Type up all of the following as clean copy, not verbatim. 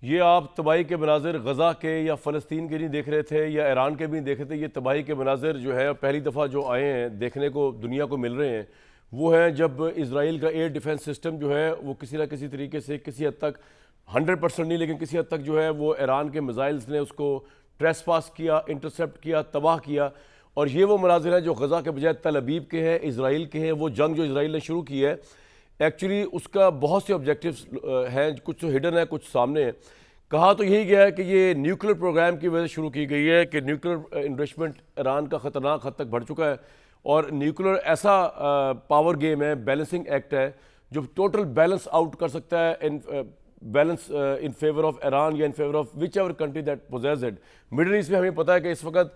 یہ آپ تباہی کے مناظر غزہ کے یا فلسطین کے نہیں دیکھ رہے تھے یا ایران کے بھی نہیں دیکھ رہے تھے. یہ تباہی کے مناظر جو ہے پہلی دفعہ جو آئے ہیں دیکھنے کو دنیا کو مل رہے ہیں وہ ہیں جب اسرائیل کا ایئر ڈیفنس سسٹم جو ہے وہ کسی نہ کسی طریقے سے کسی حد تک 100% نہیں لیکن کسی حد تک جو ہے وہ ایران کے میزائلز نے اس کو ٹریس پاس کیا, انٹرسیپٹ کیا, تباہ کیا. اور یہ وہ مناظر ہیں جو غزہ کے بجائے تل ابیب کے ہیں, اسرائیل کے ہیں. وہ جنگ جو اسرائیل نے شروع کی ہے ایکچولی اس کا بہت سے آبجیکٹیوز ہیں, کچھ تو ہڈن ہے کچھ سامنے ہیں. کہا تو یہی گیا ہے کہ یہ نیوکلیر پروگرام کی وجہ سے شروع کی گئی ہے کہ نیوکلیر انریچمنٹ ایران کا خطرناک حد تک بڑھ چکا ہے اور نیوکلیر ایسا پاور گیم ہے, بیلنسنگ ایکٹ ہے جو ٹوٹل بیلنس آؤٹ کر سکتا ہے balance in favour of Iran یا in favour of whichever country that poses it. Middle East میں ہمیں پتہ ہے کہ اس وقت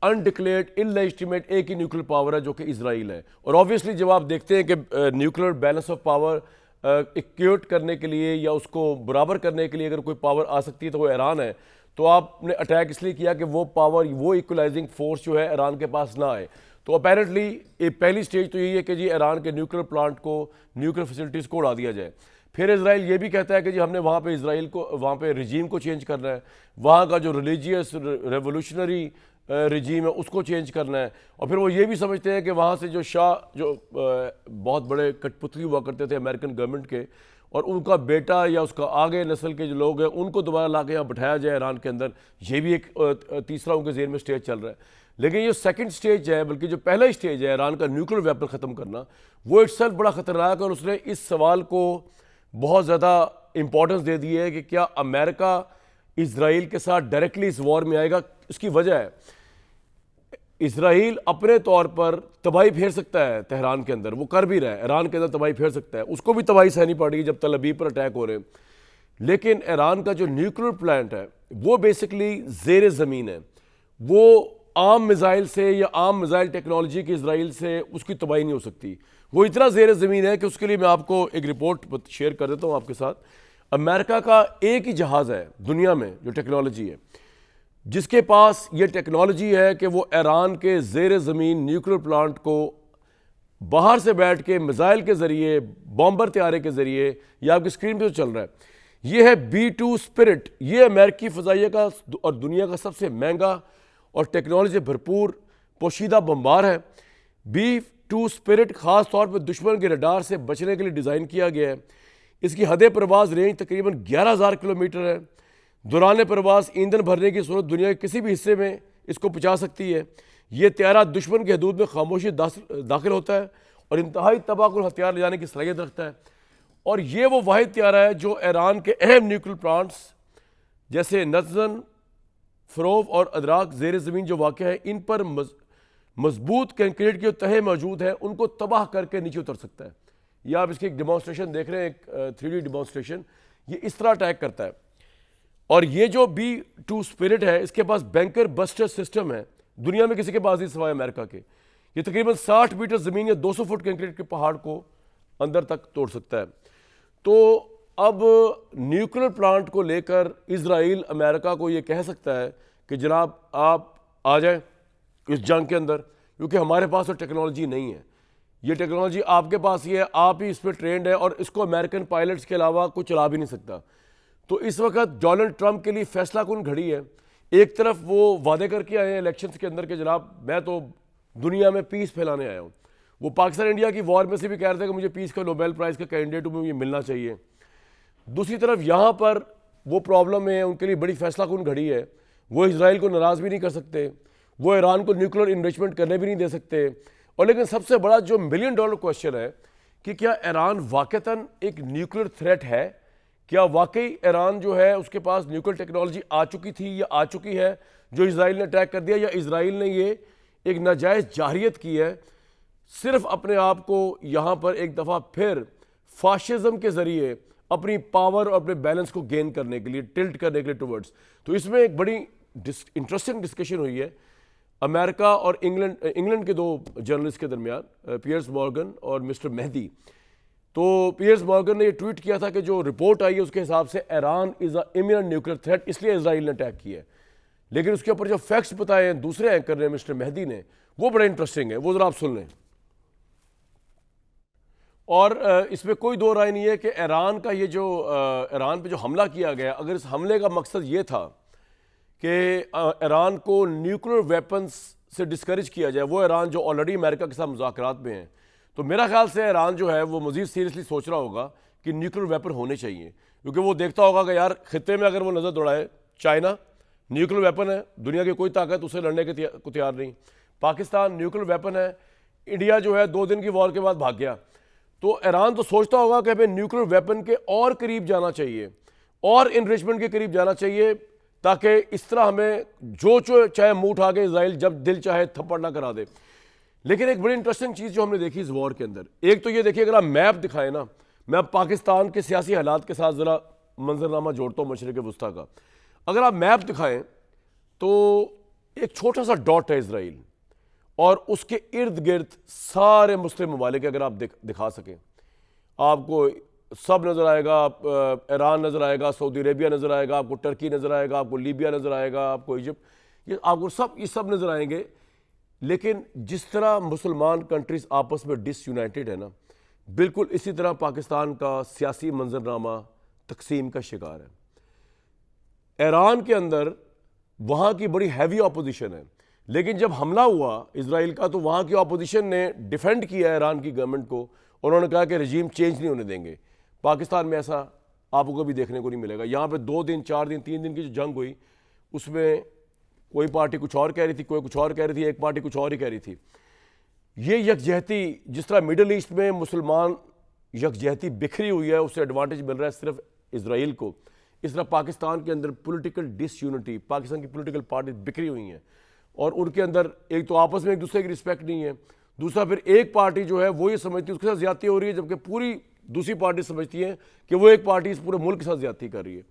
انڈکلیئرڈ انلیجٹیمیٹ ایک ہی نیوکلیر پاور ہے جو کہ اسرائیل ہے. اور آبویسلی جب آپ دیکھتے ہیں کہ nuclear balance of power acute کرنے کے لیے یا اس کو برابر کرنے کے لیے اگر کوئی پاور آ سکتی ہے تو وہ ایران ہے, تو آپ نے اٹیک اس لیے کیا کہ وہ پاور, وہ ایکولائزنگ فورس جو ہے ایران کے پاس نہ آئے. تو اپیرنٹلی پہلی سٹیج تو یہی ہے کہ جی ایران کے نیوکلیر پلانٹ کو, نیوکلیر فیسلٹیز کو اڑا دیا جائے. پھر اسرائیل یہ بھی کہتا ہے کہ جی ہم نے وہاں پہ اسرائیل کو, وہاں پہ رجیم کو چینج کرنا ہے, وہاں کا جو ریلیجیس ریولوشنری رجیم ہے اس کو چینج کرنا ہے. اور پھر وہ یہ بھی سمجھتے ہیں کہ وہاں سے جو شاہ جو بہت بڑے کٹ پتلی ہوا کرتے تھے امریکن گورنمنٹ کے, اور ان کا بیٹا یا اس کا آگے نسل کے جو لوگ ہیں ان کو دوبارہ لا کے یہاں بٹھایا جائے ایران کے اندر. یہ بھی ایک تیسرا ان کے ذہن میں سٹیج چل رہا ہے. لیکن یہ سیکنڈ سٹیج ہے, بلکہ جو پہلا سٹیج ہے ایران کا نیوکلیر ویپن ختم کرنا, وہ اٹسیلف بڑا خطرناک ہے. اور اس نے اس سوال کو بہت زیادہ امپورٹنس دے دی ہے کہ کیا امریکہ اسرائیل کے ساتھ ڈائریکٹلی اس وار میں آئے گا. اس کی وجہ ہے اسرائیل اپنے طور پر تباہی پھیر سکتا ہے تہران کے اندر, وہ کر بھی رہا ہے, ایران کے اندر تباہی پھیر سکتا ہے, اس کو بھی تباہی سہنی پڑ رہی ہے جب تل ابیب پر اٹیک ہو رہے ہیں. لیکن ایران کا جو نیوکلیر پلانٹ ہے وہ بیسکلی زیر زمین ہے, وہ عام میزائل سے یا عام میزائل ٹیکنالوجی کی اسرائیل سے اس کی تباہی نہیں ہو سکتی. وہ اتنا زیر زمین ہے کہ اس کے لیے میں آپ کو ایک رپورٹ شیئر کر دیتا ہوں آپ کے ساتھ. امریکہ کا ایک ہی جہاز ہے دنیا میں جو ٹیکنالوجی ہے جس کے پاس یہ ٹیکنالوجی ہے کہ وہ ایران کے زیر زمین نیوکلیر پلانٹ کو باہر سے بیٹھ کے میزائل کے ذریعے, بامبر طیارے کے ذریعے, یہ آپ کی اسکرین پہ چل رہا ہے, یہ ہے B-2 اسپرٹ. یہ امریکی فضائیہ کا اور دنیا کا سب سے مہنگا اور ٹیکنالوجی بھرپور پوشیدہ بمبار ہے. B-2 اسپرٹ خاص طور پہ دشمن کے ریڈار سے بچنے کے لیے ڈیزائن کیا گیا ہے. اس کی حد پرواز رینج تقریباً 11,000 کلومیٹر ہے. دوران پرواز ایندھن بھرنے کی صورت دنیا کے کسی بھی حصے میں اس کو پہنچا سکتی ہے. یہ طیارہ دشمن کی حدود میں خاموشی داخل ہوتا ہے اور انتہائی تباہ کن ہتھیار لے جانے کی صلاحیت رکھتا ہے. اور یہ وہ واحد طیارہ ہے جو ایران کے اہم نیوکلیر پلانٹس جیسے نتزن, فروف اور ادراک زیر زمین جو واقع ہے ان پر مضبوط کنکریٹ کے تہے موجود ہیں ان کو تباہ کر کے نیچے اتر سکتا ہے. یہ آپ اس کی ایک ڈیمانسٹریشن دیکھ رہے ہیں, ایک 3D ڈیمانسٹریشن. یہ اس طرح اٹیک کرتا ہے. اور یہ جو B-2 اسپرٹ ہے اس کے پاس بینکر بسٹر سسٹم ہے, دنیا میں کسی کے پاس نہیں سوائے امریکہ کے. یہ تقریباً 60 میٹر زمین یا 200 فٹ کنکریٹ کے پہاڑ کو اندر تک توڑ سکتا ہے. تو اب نیوکلیر پلانٹ کو لے کر اسرائیل امریکہ کو یہ کہہ سکتا ہے کہ جناب آپ آ جائیں اس جنگ کے اندر, کیونکہ ہمارے پاس تو ٹیکنالوجی نہیں ہے, یہ ٹیکنالوجی آپ کے پاس ہی ہے, آپ ہی اس پہ ٹرینڈ ہے اور اس کو امریکن پائلٹس کے علاوہ کوئی چلا بھی نہیں سکتا. تو اس وقت ڈونلڈ ٹرمپ کے لیے فیصلہ کن گھڑی ہے. ایک طرف وہ وعدے کر کے آئے ہیں الیکشنز کے اندر کہ جناب میں تو دنیا میں پیس پھیلانے آیا ہوں. وہ پاکستان انڈیا کی وار میں سے بھی کہہ رہے تھے کہ مجھے پیس کا نوبیل پرائز کا کینڈیڈیٹ ہوں, مجھے ملنا چاہیے. دوسری طرف یہاں پر وہ پرابلم ہے, ان کے لیے بڑی فیصلہ کن گھڑی ہے. وہ اسرائیل کو ناراض بھی نہیں کر سکتے, وہ ایران کو نیوکلیر انریچمنٹ کرنے بھی نہیں دے سکتے. اور لیکن سب سے بڑا جو $1 ملین کویشچن ہے کہ کیا ایران واقعتاً ایک نیوکلیر تھریٹ ہے, کیا واقعی ایران جو ہے اس کے پاس نیوکلیر ٹیکنالوجی آ چکی تھی یا آ چکی ہے جو اسرائیل نے اٹیک کر دیا, یا اسرائیل نے یہ ایک ناجائز جارحیت کی ہے صرف اپنے آپ کو یہاں پر ایک دفعہ پھر فاشزم کے ذریعے اپنی پاور اور اپنے بیلنس کو گین کرنے کے لیے, ٹلٹ کرنے کے لیے ٹورڈز. تو اس میں ایک بڑی انٹرسٹنگ ڈسکشن ہوئی ہے امریکہ اور انگلینڈ کے دو جرنلسٹ کے درمیان, پیئرس مورگن اور مسٹر مہدی. تو پیئرس مورگن نے یہ ٹویٹ کیا تھا کہ جو رپورٹ آئی ہے اس کے حساب سے ایران از اے امیرنٹ نیوکلیر تھریٹ, اس لیے اسرائیل نے اٹیک کیا ہے. لیکن اس کے اوپر جو فیکٹس بتائے ہیں دوسرے اینکر نے, مسٹر مہدی نے, وہ بڑے انٹرسٹنگ ہے, وہ ذرا آپ سن لیں. اور اس میں کوئی دو رائے نہیں ہے کہ ایران کا یہ جو ایران پہ جو حملہ کیا گیا، اگر اس حملے کا مقصد یہ تھا کہ ایران کو نیوکلیر ویپنز سے ڈسکریج کیا جائے، وہ ایران جو آلریڈی امریکہ کے ساتھ مذاکرات میں ہیں، تو میرا خیال سے ایران جو ہے وہ مزید سیریسلی سوچ رہا ہوگا کہ نیوکلیر ویپن ہونے چاہیے، کیونکہ وہ دیکھتا ہوگا کہ یار خطے میں اگر وہ نظر دوڑائے، چائنا نیوکلیر ویپن ہے، دنیا کی کوئی طاقت اسے لڑنے کے کو تیار نہیں، پاکستان نیوکلیر ویپن ہے، انڈیا جو ہے 2 دن کی وار کے بعد بھاگ گیا، تو ایران تو سوچتا ہوگا کہ ہمیں نیوکلیر ویپن کے اور قریب جانا چاہیے اور انریچمنٹ کے قریب جانا چاہیے، تاکہ اس طرح ہمیں جو چاہے منہ اٹھا کے اسرائیل جب دل چاہے تھپڑ نہ کرا دے۔ لیکن ایک بڑی انٹرسٹنگ چیز جو ہم نے دیکھی اس وار کے اندر، ایک تو یہ دیکھیے، اگر آپ میپ دکھائیں نا، میں اب پاکستان کے سیاسی حالات کے ساتھ ذرا منظرنامہ جوڑتا ہوں مشرق وسطیٰ کا، اگر آپ میپ دکھائیں تو ایک چھوٹا سا ڈاٹ ہے اسرائیل، اور اس کے ارد گرد سارے مسلم ممالک اگر آپ دکھا سکیں، آپ کو سب نظر آئے گا، ایران نظر آئے گا، سعودی عربیہ نظر آئے گا، آپ کو ٹرکی نظر آئے گا، آپ کو لیبیا نظر آئے گا، آپ کو ایجپٹ، یہ آپ کو یہ سب نظر آئیں گے۔ لیکن جس طرح مسلمان کنٹریز آپس میں ڈس یونائٹڈ ہے نا، بالکل اسی طرح پاکستان کا سیاسی منظرنامہ تقسیم کا شکار ہے۔ ایران کے اندر وہاں کی بڑی ہیوی اپوزیشن ہے، لیکن جب حملہ ہوا اسرائیل کا تو وہاں کی اپوزیشن نے ڈیفینڈ کیا ایران کی گورنمنٹ کو، انہوں نے کہا کہ رجیم چینج نہیں ہونے دیں گے۔ پاکستان میں ایسا آپ کو کبھی دیکھنے کو نہیں ملے گا۔ یہاں پہ 2 دن 4 دن 3 دن کی جو جنگ ہوئی، اس میں کوئی پارٹی کچھ اور کہہ رہی تھی، کوئی کچھ اور کہہ رہی تھی، ایک پارٹی کچھ اور ہی کہہ رہی تھی۔ یہ یکجہتی، جس طرح مڈل ایسٹ میں مسلمان یکجہتی بکھری ہوئی ہے، اس سے ایڈوانٹیج مل رہا ہے صرف اسرائیل کو، اس طرح پاکستان کے اندر پولیٹیکل ڈس یونٹی، پاکستان کی پولیٹیکل پارٹیز بکھری ہوئی ہیں، اور ان کے اندر ایک تو آپس میں ایک دوسرے کی رسپیکٹ نہیں ہے، دوسرا پھر ایک پارٹی جو ہے وہ یہ سمجھتی ہے اس کے ساتھ زیادتی ہو رہی ہے، جبکہ پوری دوسری پارٹی سمجھتی ہیں کہ وہ ایک پارٹی اس پورے ملک کے ساتھ زیادتی کر رہی ہے۔